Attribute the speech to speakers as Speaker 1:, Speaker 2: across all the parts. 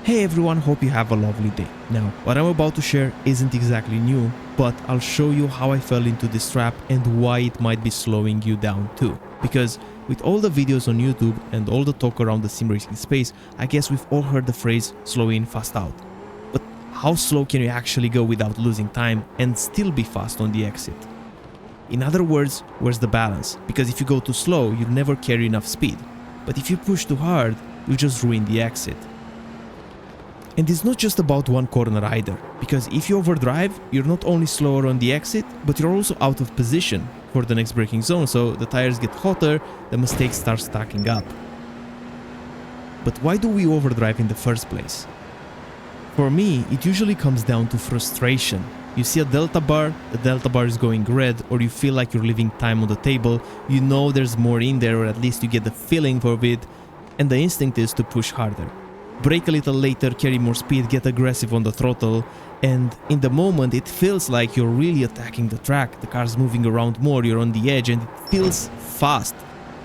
Speaker 1: Hey everyone, hope you have a lovely day. Now, what I'm about to share isn't exactly new, but I'll show you how I fell into this trap and why it might be slowing you down too. Because with all the videos on YouTube and all the talk around the sim racing space, I guess we've all heard the phrase slow in, fast out. But how slow can you actually go without losing time and still be fast on the exit? In other words, where's the balance? Because if you go too slow, you'll never carry enough speed. But if you push too hard, you'll just ruin the exit. And it's not just about one corner either, because if you overdrive, you're not only slower on the exit, but you're also out of position for the next braking zone, so the tires get hotter, the mistakes start stacking up. But why do we overdrive in the first place? For me, it usually comes down to frustration. You see a delta bar, the delta bar is going red, or you feel like you're leaving time on the table, you know there's more in there, or at least you get the feeling of it, and the instinct is to push harder. Brake a little later, carry more speed, get aggressive on the throttle, and in the moment it feels like you're really attacking the track, the car's moving around more, you're on the edge and it feels fast.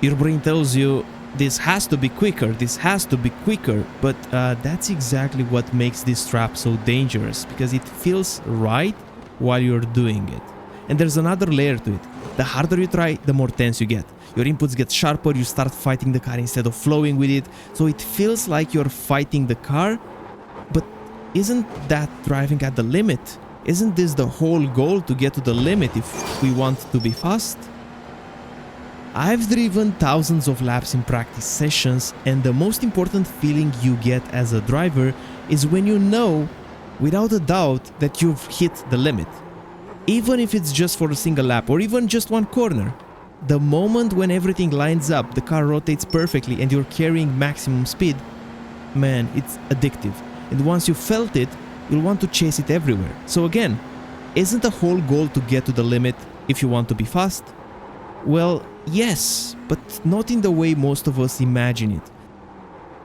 Speaker 1: Your brain tells you, this has to be quicker, but that's exactly what makes this trap so dangerous, because it feels right while you're doing it. And there's another layer to it. The harder you try, the more tense you get. Your inputs get sharper, you start fighting the car instead of flowing with it, so it feels like you're fighting the car. But isn't that driving at the limit? Isn't this the whole goal, to get to the limit if we want to be fast? I've driven thousands of laps in practice sessions, and the most important feeling you get as a driver is when you know, without a doubt, that you've hit the limit. Even if it's just for a single lap or even just one corner. The moment when everything lines up, the car rotates perfectly and you're carrying maximum speed, man, it's addictive. And once you felt it, you'll want to chase it everywhere. So again, isn't the whole goal to get to the limit if you want to be fast? Well, yes, but not in the way most of us imagine it.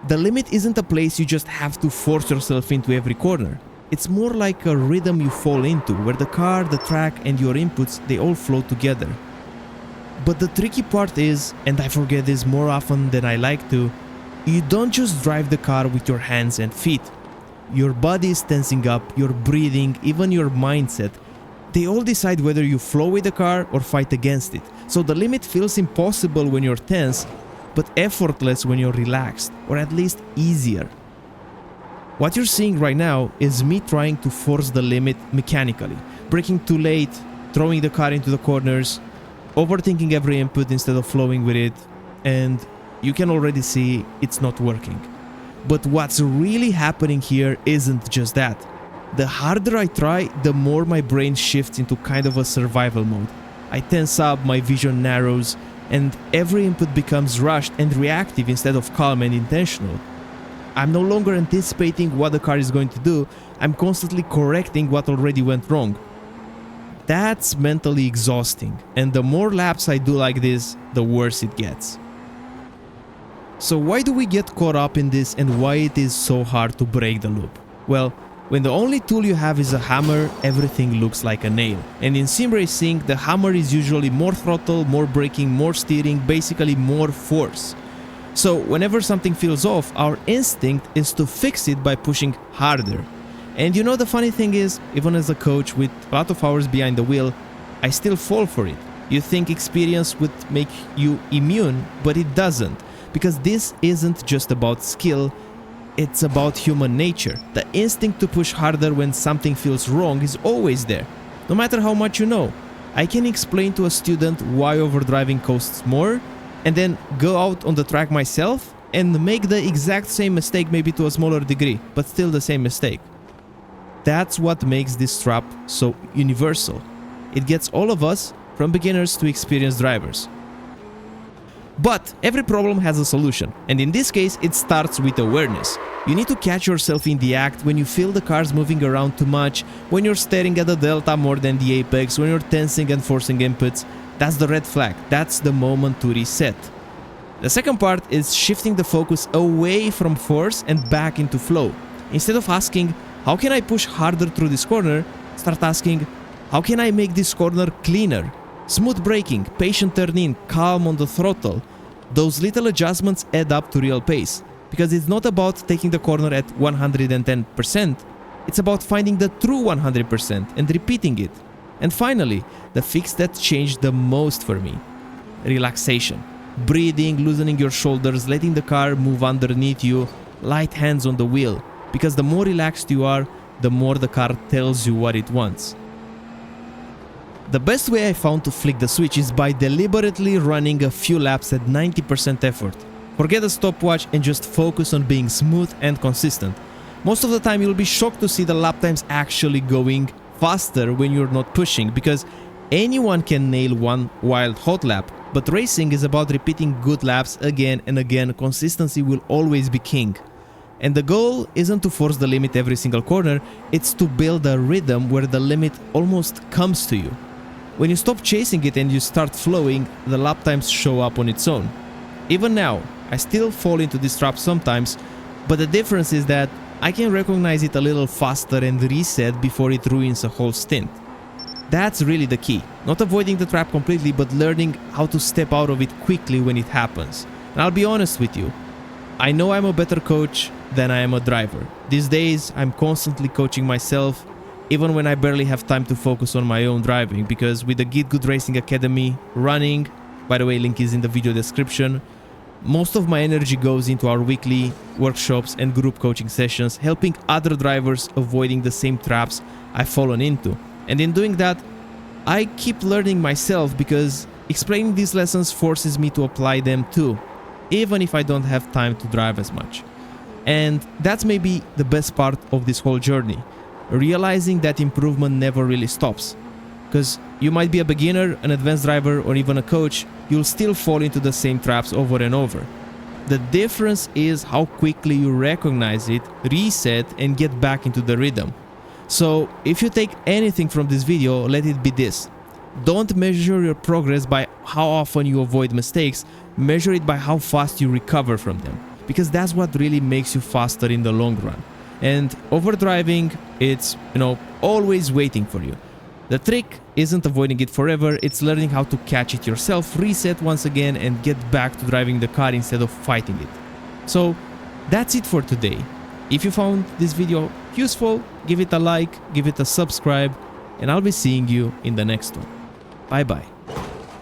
Speaker 1: The limit isn't a place you just have to force yourself into every corner. It's more like a rhythm you fall into, where the car, the track and your inputs, they all flow together. But the tricky part is, and I forget this more often than I like to, you don't just drive the car with your hands and feet. Your body is tensing up, your breathing, even your mindset. They all decide whether you flow with the car or fight against it. So the limit feels impossible when you're tense, but effortless when you're relaxed, or at least easier. What you're seeing right now is me trying to force the limit mechanically, braking too late, throwing the car into the corners, overthinking every input instead of flowing with it, and you can already see it's not working. But what's really happening here isn't just that. The harder I try, the more my brain shifts into kind of a survival mode. I tense up, my vision narrows, and every input becomes rushed and reactive instead of calm and intentional. I'm no longer anticipating what the car is going to do, I'm constantly correcting what already went wrong. That's mentally exhausting, and the more laps I do like this, the worse it gets. So why do we get caught up in this, and why it is so hard to break the loop? Well, when the only tool you have is a hammer, everything looks like a nail. And in sim racing, the hammer is usually more throttle, more braking, more steering, basically more force. So whenever something feels off, our instinct is to fix it by pushing harder. And you know, the funny thing is, even as a coach with a lot of hours behind the wheel, I still fall for it. You think experience would make you immune, but it doesn't. Because this isn't just about skill, it's about human nature. The instinct to push harder when something feels wrong is always there, no matter how much you know. I can explain to a student why overdriving costs more, and then go out on the track myself and make the exact same mistake, maybe to a smaller degree, but still the same mistake. That's what makes this trap so universal. It gets all of us, from beginners to experienced drivers. But every problem has a solution, and in this case it starts with awareness. You need to catch yourself in the act when you feel the cars moving around too much, when you're staring at the delta more than the apex, when you're tensing and forcing inputs. That's the red flag, that's the moment to reset. The second part is shifting the focus away from force and back into flow. Instead of asking, how can I push harder through this corner? Start asking, how can I make this corner cleaner? Smooth braking, patient turn in, calm on the throttle. Those little adjustments add up to real pace. because it's not about taking the corner at 110%, it's about finding the true 100% and repeating it. And finally, the fix that changed the most for me: relaxation. Breathing, loosening your shoulders, letting the car move underneath you, light hands on the wheel, because the more relaxed you are, the more the car tells you what it wants. The best way I found to flick the switch is by deliberately running a few laps at 90% effort. Forget the stopwatch and just focus on being smooth and consistent. Most of the time you'll be shocked to see the lap times actually going faster when you're not pushing, because anyone can nail one wild hot lap, but racing is about repeating good laps again and again. Consistency will always be king. And the goal isn't to force the limit every single corner, it's to build a rhythm where the limit almost comes to you. When you stop chasing it and you start flowing, the lap times show up on its own. Even now, I still fall into this trap sometimes, but the difference is that I can recognize it a little faster and reset before it ruins a whole stint. That's really the key. Not avoiding the trap completely, but learning how to step out of it quickly when it happens. And I'll be honest with you, I know I'm a better coach than I am a driver. These days, I'm constantly coaching myself, even when I barely have time to focus on my own driving, because with the Get Good Racing Academy running, by the way, link is in the video description, most of my energy goes into our weekly workshops and group coaching sessions, helping other drivers avoiding the same traps I've fallen into. And in doing that, I keep learning myself, because explaining these lessons forces me to apply them too, even if I don't have time to drive as much. And that's maybe the best part of this whole journey, realizing that improvement never really stops. Because you might be a beginner, an advanced driver, or even a coach, you'll still fall into the same traps over and over. The difference is how quickly you recognize it, reset, and get back into the rhythm. So if you take anything from this video, let it be this: don't measure your progress by how often you avoid mistakes, measure it by how fast you recover from them, because that's what really makes you faster in the long run. And overdriving, it's, always waiting for you. The trick isn't avoiding it forever, it's learning how to catch it yourself, reset once again, and get back to driving the car instead of fighting it. So that's it for today. If you found this video useful, give it a like, give it a subscribe, and I'll be seeing you in the next one. Bye bye.